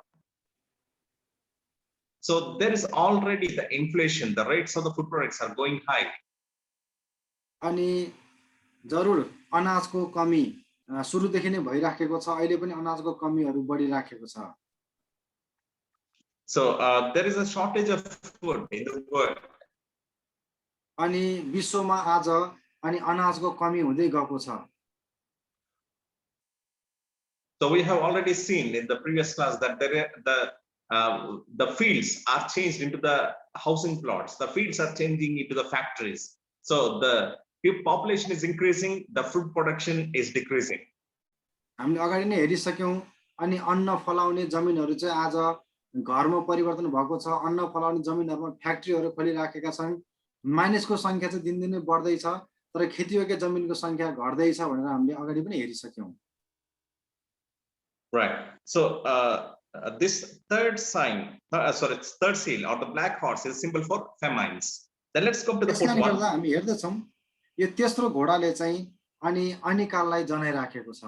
So there is already the inflation, the rates of the food products are going high. अनि जरुर अनाजको कमी सुरुदेखि नै भइराखेको छ, अहिले पनि अनाजको कमीहरू बढिराखेको छ। So there is a shortage of food in the world. अनि विश्वमा आज अनि अनाजको कमी हुँदै गएको छ। So we have already seen in the previous class that the fields are changed into the housing plots. The fields are changing into the factories. So the population is increasing, the food production is decreasing. हामीले अगाडि नै हेरिसक्यौं अनि अन्न फलाउने जमिनहरू चाहिँ आज घरमा परिवर्तन भएको छ। अन्न फलाउने जमिनहरुमा फ्याक्ट्रीहरू खोलिराखेका छन्। मानिसको संख्या चाहिँ दिनदिनै बढ्दै छ, तर खेतीयोग्य जमिनको संख्या घट्दै छ भनेर हामीले अगाडि पनि हेरिसक्यौं। Right. So this third sign, third seal or the black horse is symbol for famines. Then let's come to the fourth one. हामी हेर्दैछौं यो तेस्रो घोडाले चाहिँ अनि अनिकाललाई जनाइराखेको छ।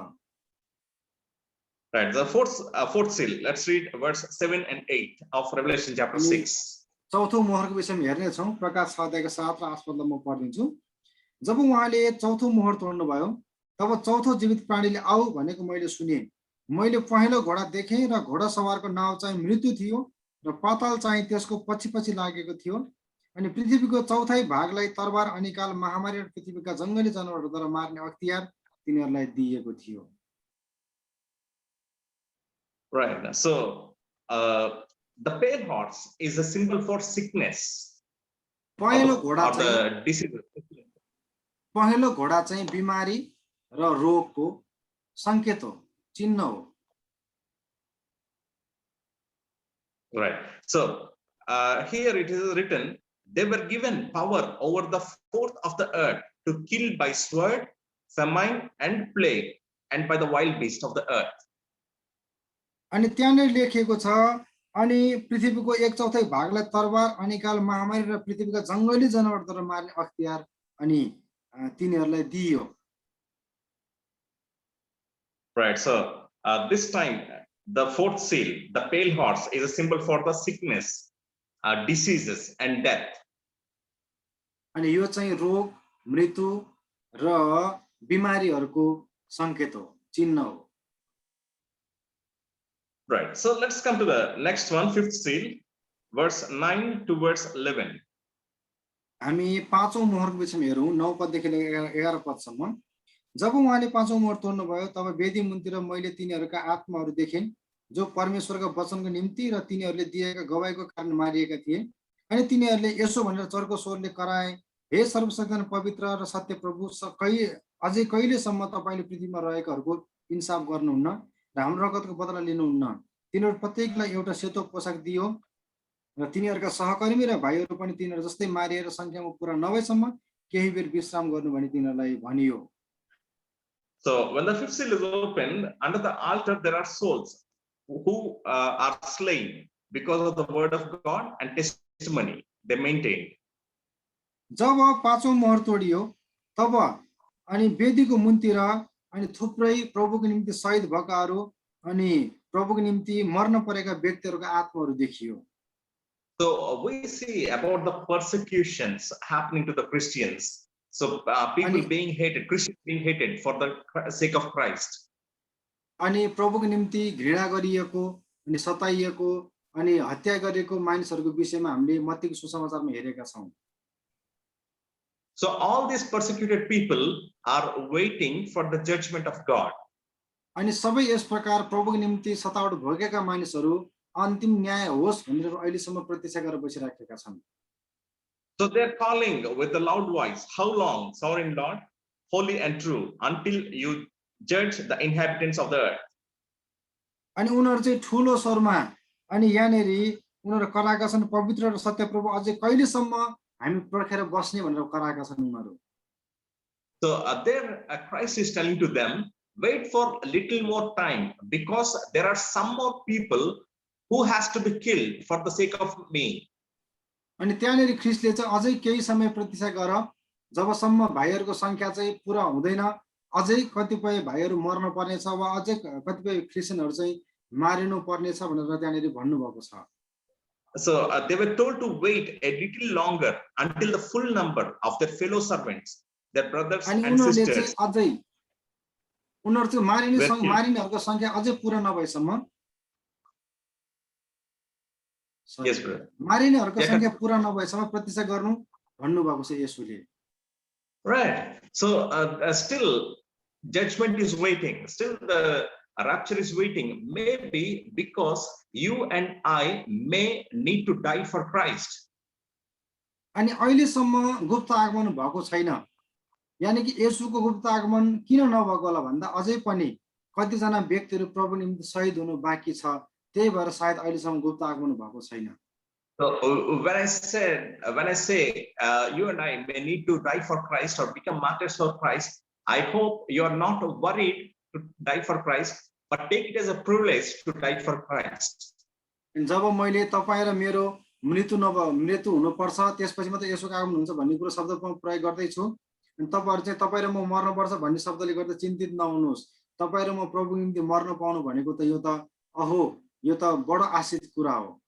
Right, the fourth seal. Let's read verse 7 and 8 of Revelation chapter 6. चौथो मोहरको विषयमा हेर्ने छौं। प्रकाश 6 अध्यायको 7 र 8 पदलाई म पढ्दिन्छु। जब उहाँले चौथो मोहर तोड्नु भयो, तब चौथो जीवित प्राणीले आऊ भनेको मैले सुने। मैले पहेँलो घोडा देखेँ र घोडा सवारको नाउँ चाहिँ मृत्यु थियो र पाताल चाहिँ त्यसको पछि लागेको थियो। अनि पृथ्वीको चौथाइ भागलाई तरबार, अनिकाल, महामारी र पृथ्वीका जंगली जनावरद्वारा मार्ने अख्तियार तिनीहरूलाई दिएको थियो। Right. So the pale horse is a symbol for sickness or the disease. पहेँलो घोडा चाहिँ बिमारी र रोगको संकेत हो, चिन्ह हो। Right. So here it is written, they were given power over the fourth of the earth to kill by sword, famine and plague, and by the wild beast of the earth. अनि त्यहाँ लेखेको छ अनि पृथ्वीको 1/4 भागलाई तरबार, अनिकाल, महामारी र पृथ्वीका जंगली जनावरद्वारा मार्ने अख्तियार अनि तिनीहरूलाई दिइयो। Right. So this time the fourth seal, the pale horse, is a symbol for the sickness, diseases and death. अनि यो चाहिँ रोग, मृत्यु र बिमारीहरूको संकेत हो, चिन्ह हो। Right. So let's come to the next one, fifth seal, verse 9 to verse 11. हामी पाँचौं मोहरको विषयमा हेरौं 9 पददेखि 11 पदसम्म। जब उहाँले पाँचौं मोहर तोड्नु भयो, तब वेदी मुनितिर मैले तिनीहरूका आत्माहरू देखेँ जो परमेश्वरको वचनको निम्ति र तिनीहरूले दिएका गवाईको कारण मारिएका थिए। अनि तिनीहरूले यसो भनेर चर्को स्वरले कराए, हे सर्वशक्तिमान पवित्र र सत्य प्रभु, अझै कहिलेसम्म तपाईले पृथ्वीमा रहेकाहरूको इन्साफ गर्नुहुन्न र हाम्रो रगतको बदला लिनुहुन्न। तिनीहरू प्रत्येकलाई एउटा सेतो पोशाक दियो र तिनीहरूका सहकर्मी र भाइहरू पनि तिनीहरू जस्तै मारिएर संख्यामा पुरा नभएसम्म केही बेर विश्राम गर्नु भनी तिनीहरूलाई भनियो। So when the fifth seal is opened, under the altar there are souls who are slain because of the word of God and testimony they maintained. जब पाँचौं मोहर तोडियो, तब अनि वेदीको मुनितिर अनि थुप्रै प्रभुको निम्ति शहीद भएकाहरू अनि प्रभुको निम्ति मर्न परेका व्यक्तिहरूका आत्माहरू देखियो। So we see about the persecutions happening to the Christians. So people being hated, Christians being hated for the sake of Christ. अनि प्रभुको निम्ति घृणा गरिएको अनि सताइएको अनि हत्या गरेको मानिसहरूको विषयमा हामीले मत्तीको सुसमाचारमा हेरेका छौं। So all these persecuted people are waiting for the judgment of God. अनि सबै यस प्रकार प्रभुको निम्ति सतावट भोगेका मानिसहरू अन्तिम न्याय होस् भनेर अहिलेसम्म प्रतीक्षा गरेर बसिराखेका छन्। So they're calling with a loud voice, how long, sovereign Lord, holy and true, until you judge the inhabitants of the earth? अनि उनीहरू चाहिँ ठुलो स्वरमा अनि यहाँनेरि उनीहरू कराएका छन्, पवित्र र सत्य प्रभु अझै कहिलेसम्म हामी पर्खेर बस्ने भनेर कराएका छन् उनीहरू। So there Christ is telling to them, wait for a little more time, because there are some more people who has to be killed for the sake of me. अनि त्यहाँनेरि ख्रिस्टले चाहिँ अझै केही समय प्रतीक्षा गर, जबसम्म भाइहरूको संख्या चाहिँ पुरा हुँदैन, अझै कतिपय भाइहरू मर्न पर्नेछ वा अझै कतिपय क्रिस्चियनहरू चाहिँ मारिनु पर्नेछ भनेर त्यहाँनेरि भन्नुभएको छ। So they were told to wait a little longer until the full number of their fellow servants, their brothers अनि and उनीहरूले चाहिँ sisters, अझै उनीहरू चाहिँ were killed. मारिनेहरूको संख्या अझै पुरा नभएसम्म, Yes, brother. मारिनेहरूको Yeah, संख्या पुरा नभएसम्म प्रतीक्षा गर्नु भन्नुभएको छ येशूले। right. So still judgment is waiting. Still the rapture is waiting. Maybe because you and I may need to die for Christ. अनि अहिलेसम्म गुप्त आगमन भएको छैन, यानी कि येशूको गुप्त आगमन किन नभएको होला भन्दा अझै पनि कतिजना व्यक्तिहरू प्रभु निम्ति शहीद हुनु बाँकी छ, त्यही भएर सायद अहिलेसम्म गुप्त आगमन भएको छैन। So when I say you and I may need to die for Christ or become martyrs for Christ, I hope you are not worried to die for Christ, but take it as a privilege to die for Christ. जब मैले तपाईँ र मेरो मृत्यु हुनुपर्छ त्यसपछि मात्रै येशूको आगमन हुन्छ भन्ने कुरो शब्द प्रयोग गर्दैछु, अनि तपाईहरु चाहिँ तपाईँ र म मर्नुपर्छ भन्ने शब्दले गर्दा चिन्तित नहुनुहोस्। तपाईँ र म प्रभु निम्ति मर्न पाउनु भनेको त यो त बडो आशिष कुरा हो।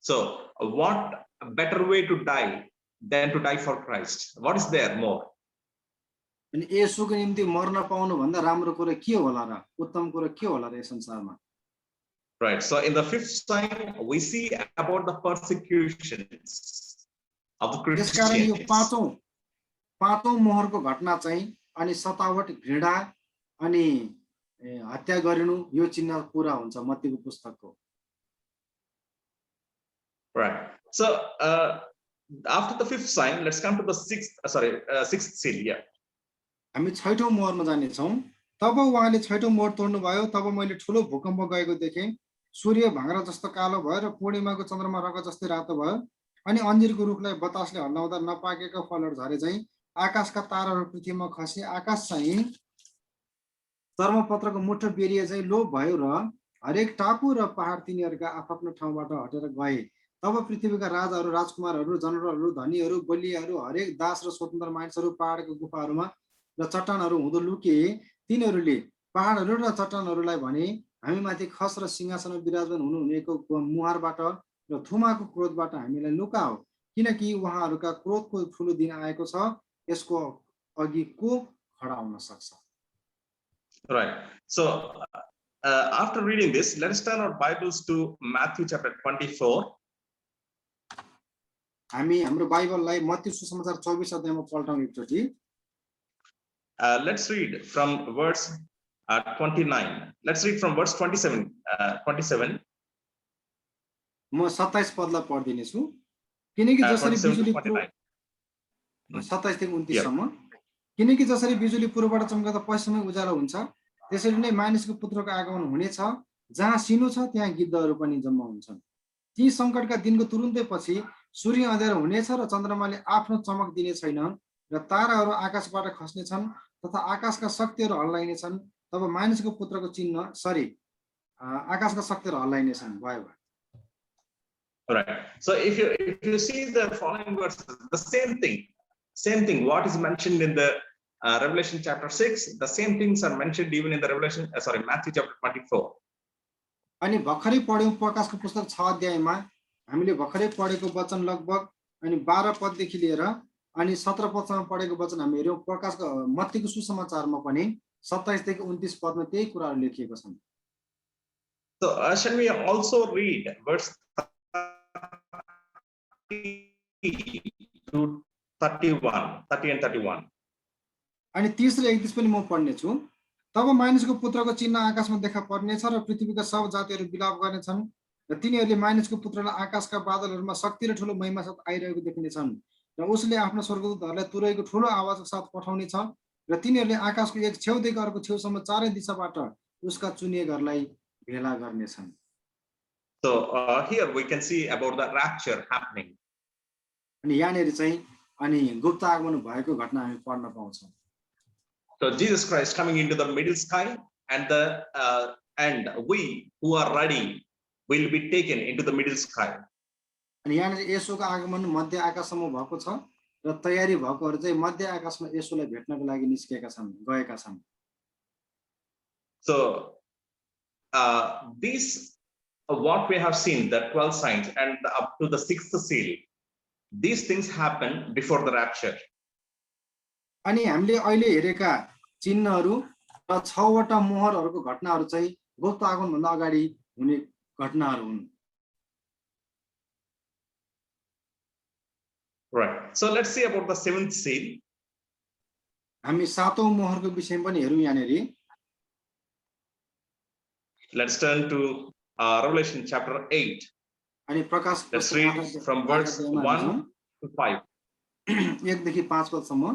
So what better way to die than to die for Christ? What is there more? अनि येशूको निम्ति मर्न पाउनु भन्दा राम्रो कुरा के होला र, उत्तम कुरा के होला र यस संसारमा? Right. So in the fifth sign, we see about the persecutions of the त्यसकारण यो Christians. पाँचौं मोहरको घटना चाहिँ अनि सतावट, घृणा अनि हत्या गरिनु यो चिन्ह पूरा हुन्छ मत्तीको पुस्तकको। Right. So after the fifth sign, let's come to the sixth seal here. हामी छैठौं मोहरमा जाने छौं। तब उहाँले छैठौं मोहर तोड्नु भयो, तब मैले ठूलो भूकम्प गएको देखेँ, सूर्य भाँगरा जस्तो कालो भयो र पूर्णिमाको चन्द्रमा रगत जस्तै रातो भयो, अनि अन्जीरको रुखलाई बतासले हल्लाउँदा नपाकेको फलहरू झरे चाहिँ आकाशका ताराहरू पृथ्वीमा खसे, आकाश चाहिँ चर्मपत्रको मुठो बेरिए चाहिँ लोप भयो र हरेक टापु र पहाड तिनीहरूका आफ्नो ठाउँबाट हटेर गए। तब पृथ्वीका राजाहरू, राजकुमारहरू, जनरलहरू, धनीहरू, बलियाहरू, हरेक दास र स्वतन्त्र मानिसहरू पहाडको गुफाहरूमा र चट्टानहरू हुँदो लुके। तिनीहरूले पहाडहरू र चट्टानहरूलाई भने, हामी माथि खस र सिंहासनमा विराजमान हुनुहुनेको मुहारबाट र थुमाको क्रोधबाट हामीलाई लुकाओ, किनकि उहाँहरूका क्रोधको ठुलो दिन आएको छ, यसको अघि को खडा हुन सक्छ। Right. So after reading this, let us turn our Bibles to Matthew chapter 24. हामी हाम्रो बाइबललाई मत्ती सुसमाचार 24 अध्यायमा पल्टाउँ एकचोटी। Let's read from verse 29. Let's read from verse 27. 27. म 27 पदलाई पढ्दिने छु। किनकि जसरी 27 to बिजुली 29. 27 देखि 29 सम्म, किनकि जसरी बिजुली पूर्वबाट चम्कँदा पश्चिममै उज्यालो हुन्छ, त्यसरी नै मानिसको पुत्रको आगमन हुनेछ। जहाँ सिनो छ त्यहाँ गिद्धहरू पनि जम्मा हुन्छन्। ती संकटका दिनको तुरुन्तै पछि सूर्य अँध्यारो हुनेछ र चन्द्रमाले आफ्नो चमक दिने छैन र ताराहरू आकाशबाट खस्नेछन् तथा आकाशका शक्तिहरू हल्लाइनेछन्। तब मानिसको पुत्रको चिन्ह आकाशका शक्तिहरू हल्लाइनेछन् भयो। All right. So if you see the following verses, the same thing. What is mentioned in the Revelation chapter 6, the same things are mentioned even in the Matthew chapter 24. अनि भर्खरै पढ्यौं प्रकाशको पुस्तक 6 अध्यायमा हामीले भर्खरै पढेको वचन लगभग अनि 12 पददेखि लिएर अनि 17 पदसम्म पढेको वचन हामी हेर्यौं। प्रकाशको मत्तीको सुसमाचारमा पनि 27 देखि 29 पदमा त्यही कुराहरू लेखिएको छन्। So shall we also read verse 30 to 31, 30 and 31. अनि 30 र 31 पनि म पढ्ने छु। तब मानिसको पुत्रको चिन्ह आकाशमा देखा पर्नेछ र पृथ्वीका सब जातिहरू विलाप गर्नेछन्। र तिनीहरूले मानिसको पुत्रलाई आकाशका बादलहरूमा शक्ति र ठुलो महिमा साथ आइरहेको देखिनेछन् र उसले आफ्नो स्वर्गदूतहरूलाई तुरैको ठुलो आवाजको साथ पठाउने छ र तिनीहरूले आकाशको एक छेउदेखि अर्को छेउसम्म चारै दिशाबाट उसका चुनिएहरूलाई भेला गर्नेछन्। So here we can see about the rapture happening. अनि यहाँनिर चाहिँ अनि गुप्त आगमन भएको घटना हामी पढ्न पाउँछौँ। So Jesus Christ coming into the middle sky, and we who are ready will be taken into the middle sky. अनि यहाँनिर येशूको आगमन मध्य आकाशसम्म भएको छ र तयारी भएकोहरू चाहिँ मध्य आकाशमा येशूलाई भेट्नको लागि निस्केका छन्, गएका छन्। So these what we have seen, the 12 signs and up to the 6th seal, these things happen before the rapture. अनि हामीले अहिले हेरेका चिन्हहरू र 6 वटा मोहरहरूको घटनाहरू चाहिँ गुप्त आगमनभन्दा अगाडि हुने घटनाहरू हुन्। Right. So let's see about the 7th seal. हामी 7औं मोहरको विषयमा पनि हेरौँ यहाँनिर। Let's turn to Revelation chapter 8. अनि प्रकाश Let's read from verse 1 to 5. 1 देखि 5 पदसम्म।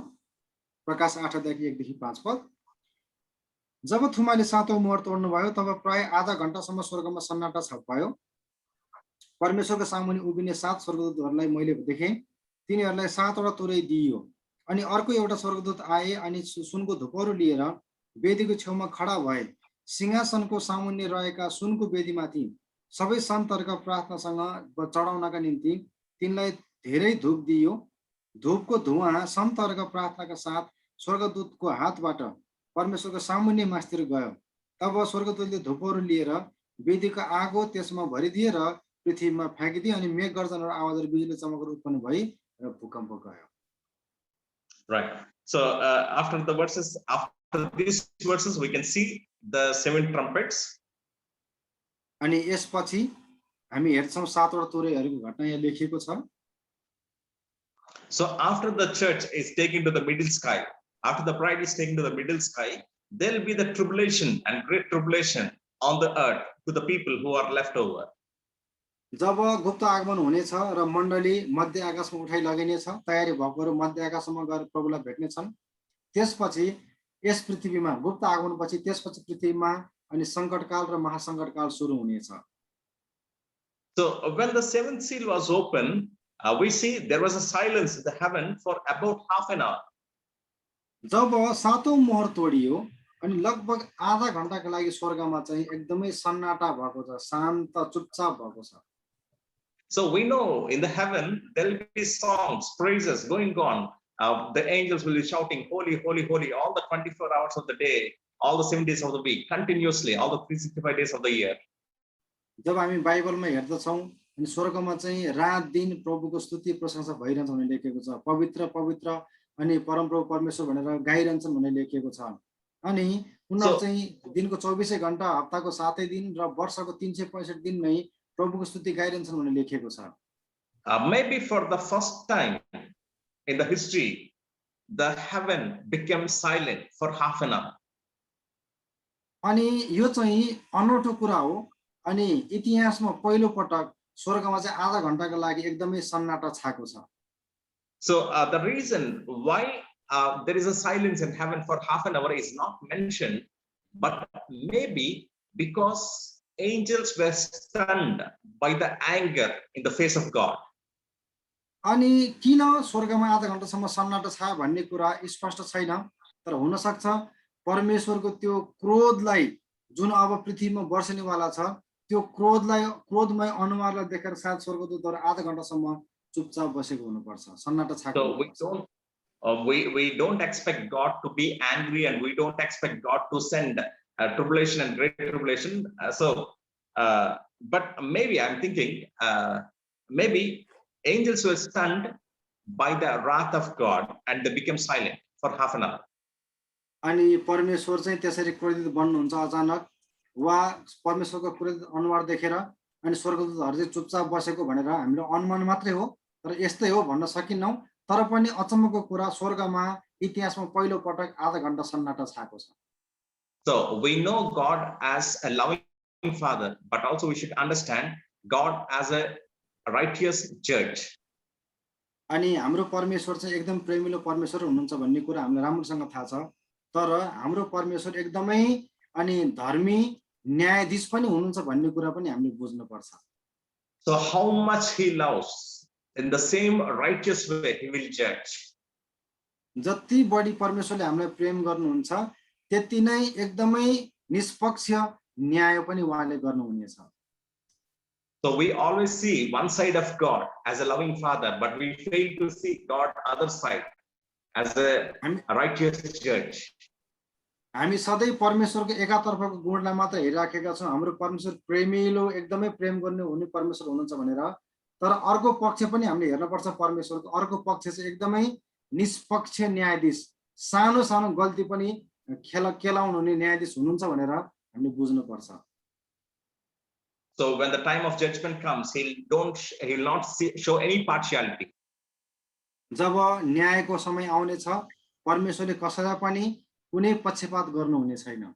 प्रकाश 8 देखि 1 देखि 5 पद। जब थुमाले 7औं मोहर तोड्नु भयो तब प्राय आधा घण्टासम्म स्वर्गमा सन्नाटा छाप भयो। परमेश्वरको सामुन्ने उभिने 7 स्वर्गदूतहरूलाई मैले देखेँ। तिनीहरूलाई 7 वटा तुरै दिइयो। अनि अर्को एउटा स्वर्गदूत आए अनि सुनको धुपौरो लिएर वेदीको छेउमा खडा भए। सिंहासनको सामुन्ने रहेका सुनको वेदीमाथि सबै सन्तहरूका प्रार्थनासँग चढाउनका निम्ति तिनलाई धेरै धूप दिइयो। धूपको धुवाँ सन्तहरूका प्रार्थनाका साथ स्वर्गदूतको हातबाट परमेश्वरको सामुन्ने मास्तिर गयो। तब स्वर्गदूतले धुपौरो लिएर वेदीको आगो त्यसमा भरिदिए र पृथ्वीमा फ्याँकिदिए अनि मेघ गर्जन र आवाज र बिजुली चमकहरू उत्पन्न भई र भूकम्प गयो। Right. So after these verses we can see the 7 trumpets. अनि यसपछि हामी हेर्छौं 7 वटा तुरैहरूको घटना यहाँ लेखिएको छ। So after the church is taken to the middle sky, after the bride is taken to the middle sky, there will be the tribulation and great tribulation on the earth to the people who are left over. जब गुप्त आगमन हुनेछ र मण्डली मध्य आकाशमा उठाइ लगिनेछ, तयारी भएकोहरू मध्य आकाशमा गएर प्रभुलाई भेट्नेछन्। त्यसपछि यस पृथ्वीमा गुप्त आगमनपछि त्यसपछि पृथ्वीमा अनि संकटकाल र महासंकटकाल सुरु हुनेछ। So when the 7th seal was open, we see there was a silence in the heaven for about half an hour. जब 7औं मोहर तोडियो अनि लगभग आधा घण्टाको लागि स्वर्गमा चाहिँ एकदमै सन्नाटा भएको छ, शान्त चुपचाप भएको छ। So we know in the heaven there will be songs, praises going on. The angels will be shouting, holy, holy, holy, all the 24 hours of the day, all the 7 days of the week, continuously, all the 365 days of the year. जब हामी बाइबलमा हेर्दछौं अनि स्वर्गमा चाहिँ रात दिन प्रभुको स्तुति प्रशंसा भइरहन्छ भन्ने लेखेको छ। पवित्र पवित्र अनि परमप्रभु परमेश्वर भनेर गाइरहन्छन् भन्ने लेखेको छ। अनि उनीहरु चाहिँ दिनको 24 घण्टा हप्ताको 7 दिन र वर्षको 365 दिन नै प्रभुको स्तुति गाइरहन्छन् भन्ने लेखेको छ। Maybe for the first time in the history, the heaven became silent for half an hour. अनि यो चाहिँ अनौठो कुरा हो। अनि इतिहासमा पहिलो पटक स्वर्गमा चाहिँ आधा घण्टाको लागि एकदमै सन्नाटा छाएको छ। So the reason why there is a silence in heaven for half an hour is not mentioned, but maybe because angels were stunned by the anger in the face of God. अनि किन स्वर्गमा आधा घण्टासम्म सन्नाटा छ भन्ने कुरा स्पष्ट छैन, तर हुन सक्छ परमेश्वरको त्यो क्रोधलाई जुन अब पृथ्वीमा बर्सनेवाला छ, त्यो क्रोधमय अनुहारलाई देखेर सायद स्वर्गदूतहरु आधा घण्टासम्म चुपचाप बसेको हुनुपर्छ, सन्नाटा छाएको। So we don't expect God to be angry, and we don't expect God to send tribulation and great tribulation. But maybe I'm thinking maybe angels were stunned by the wrath of God and they became silent for half an hour. अनि परमेश्वर चाहिँ त्यसरी क्रोधित बन्नुहुन्छ अचानक, वा परमेश्वरको क्रोधित अनुहार देखेर अनि स्वर्गदूतहरु चाहिँ चुपचाप बसेको भनेर हामीले अनुमान मात्रै हो, तर यस्तै हो भन्न सकिन्नौ। तर पनि अचम्मको कुरा स्वर्गमा इतिहासमा पहिलो पटक आधा घण्टा सन्नाटा छाएको छ। So we know God as a loving Father, but also we should understand God as a righteous judge. अनि हाम्रो परमेश्वर चाहिँ एकदम प्रेमिलो परमेश्वर हुनुहुन्छ भन्ने कुरा हामीलाई राम्रोसँग थाहा छ। तर हाम्रो परमेश्वर एकदमै अनि धर्मी न्यायाधीश पनि हुनुहुन्छ भन्ने कुरा पनि हामीले बुझ्नुपर्छ। So how much he loves, in the same righteous way he will judge. जति बढी परमेश्वरले हामीलाई प्रेम गर्नुहुन्छ त्यति नै एकदमै निष्पक्ष न्याय पनि उहाँले गर्नुहुनेछ। So we always see one side of God as a loving father, but we fail to see God other side as a righteous judge. हामी सधैँ परमेश्वरको एकातर्फको गुणलाई मात्र हेरिराखेका छौँ। हाम्रो परमेश्वर प्रेमिलो एकदमै प्रेम गर्ने हुने परमेश्वर हुनुहुन्छ भनेर, तर अर्को पक्ष पनि हामीले हेर्नुपर्छ। परमेश्वरको अर्को पक्ष चाहिँ एकदमै निष्पक्ष न्यायाधीश, सानो सानो गल्ती पनि केलाउनु हुने न्यायाधीश हुनुहुन्छ भनेर हामीले बुझ्नुपर्छ। So when the time of judgment comes, he'll not show any partiality. जब न्यायको समय आउनेछ परमेश्वरले कसैलाई पनि कुनै पक्षपात गर्नुहुने छैन।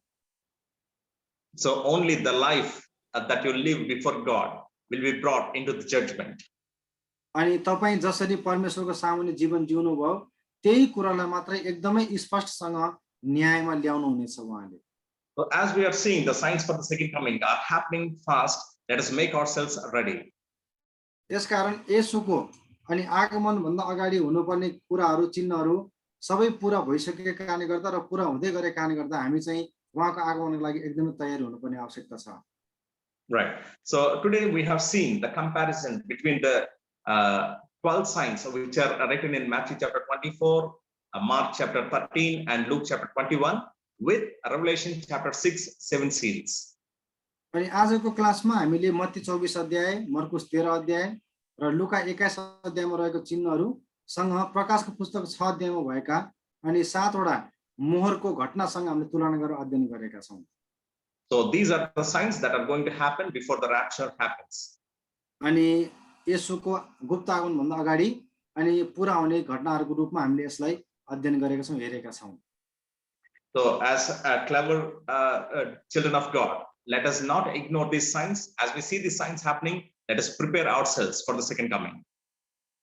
So only the life that you live before God will be brought into the judgment. अनि तपाईं जसरी परमेश्वरको सामुन्ने जीवन जिउनु भयो त्यही कुरालाई मात्रै एकदमै स्पष्टसँग न्यायमा ल्याउनु हुनेछ उहाँले। So as we are seeing, the signs for the second coming are happening fast. Let us make ourselves ready. त्यसकारण येशूको अनि आगमन भन्दा अगाडि हुनुपर्ने कुराहरू चिन्हहरू सबै पूरा भइसकेका कारणले गर्दा र पूरा हुँदै गरेका कारणले गर्दा हामी चाहिँ उहाँको आगमनको लागि एकदमै तयार हुनुपर्ने आवश्यकता छ। Right. So today we have seen the comparison between the 12 signs which are written in Matthew chapter 24, Mark chapter 13, and Luke chapter 21 with Revelation chapter 6, 7 seals. अनि आजको क्लासमा हामीले मत्ती 24 अध्याय, मर्कुस 13 अध्याय र लुका 21 अध्यायमा रहेको चिन्हहरू सँग प्रकाशको पुस्तक 6 अध्यायमा भएका अनि 7 वटा मोहरको घटनासँग हामीले तुलना गरेर अध्ययन गरेका छौं। So these are the signs that are going to happen before the rapture happens. अनि येशूको गुप्त आगमन भन्दा अगाडि अनि पूरा हुने घटनाहरूको रूपमा हामीले यसलाई अध्ययन गरेका छौं, हेरेका छौं। So as clever children of God, let us not ignore these signs. As we see these signs happening, let us prepare ourselves for the second coming.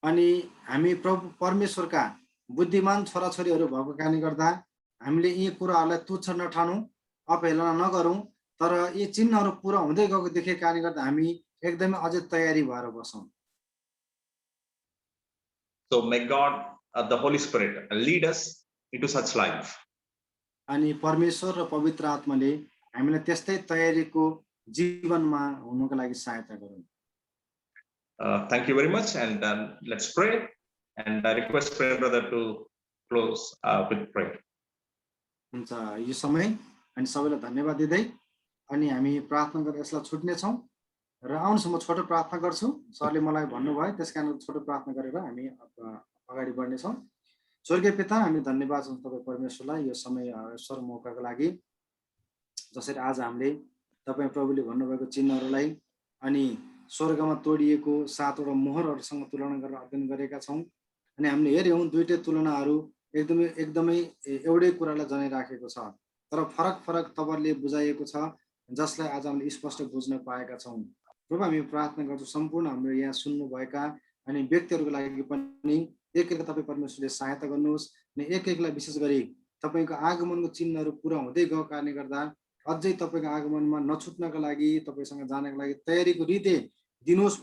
अनि हामी प्रभु परमेश्वरका बुद्धिमान छोराछोरीहरू भएको कारणले गर्दा हामीले यी कुराहरूलाई तुच्छ नठानौं, अवहेलना नगरौं, तर यी चिन्हहरू पूरा हुँदै गएको देखेका कारणले गर्दा हामी एकदमै अझै तयारी भएर बसौं। So may God, the Holy Spirit, lead us into such life. अनि परमेश्वर र पवित्र आत्माले हामीलाई त्यस्तै तयारीको जीवनमा हुनुको लागि सहायता गरून्। Thank you very much, and let's pray. And I request prayer brother to close with prayer. हुन्छ, यो समय अनि सबैलाई धन्यवाद दिँदै अनि हामी प्रार्थना गरेर यसलाई छुट्ने छौं र आउनुहोस् म छोटो प्रार्थना गर्छु। सरले मलाई भन्नुभयो त्यसकारण छोटो प्रार्थना गरेर हामी अगाडि बढ्ने छौं। स्वर्गीय पिता, हामी धन्यवाद छौं तपाईँ परमेश्वरलाई यो समय अवसर मौकाको लागि, जसरी आज हामीले तपाईँ प्रभुले भन्नुभएको चिन्हहरूलाई अनि स्वर्गमा तोडिएको 7 वटा मोहरहरूसँग तुलना गरेर अध्ययन गरेका छौं। अनि हामीले हेर्यौं दुईटै तुलनाहरू एकदमै एउटै कुरालाई जनाइराखेको छ, तर फरक फरक तवरले बुझाइएको छ, जसलाई आज हामीले स्पष्ट बुझ्न पाएका छौं। प्रभु, हामी प्रार्थना गर्छौं सम्पूर्ण हाम्रो यहाँ सुन्नु भएका अनि व्यक्तिहरूको लागि पनि एक तपाईँ परमेश्वरले सहायता गर्नुहोस्। अनि एकलाई विशेष गरी तपाईको आगमनको चिन्हहरू पूरा हुँदै गएको कारणले गर्दा अझै तपाईको आगमनमा नछुट्नको लागि, तपाईसँग जानको लागि तयारीको रीति दिनुहोस्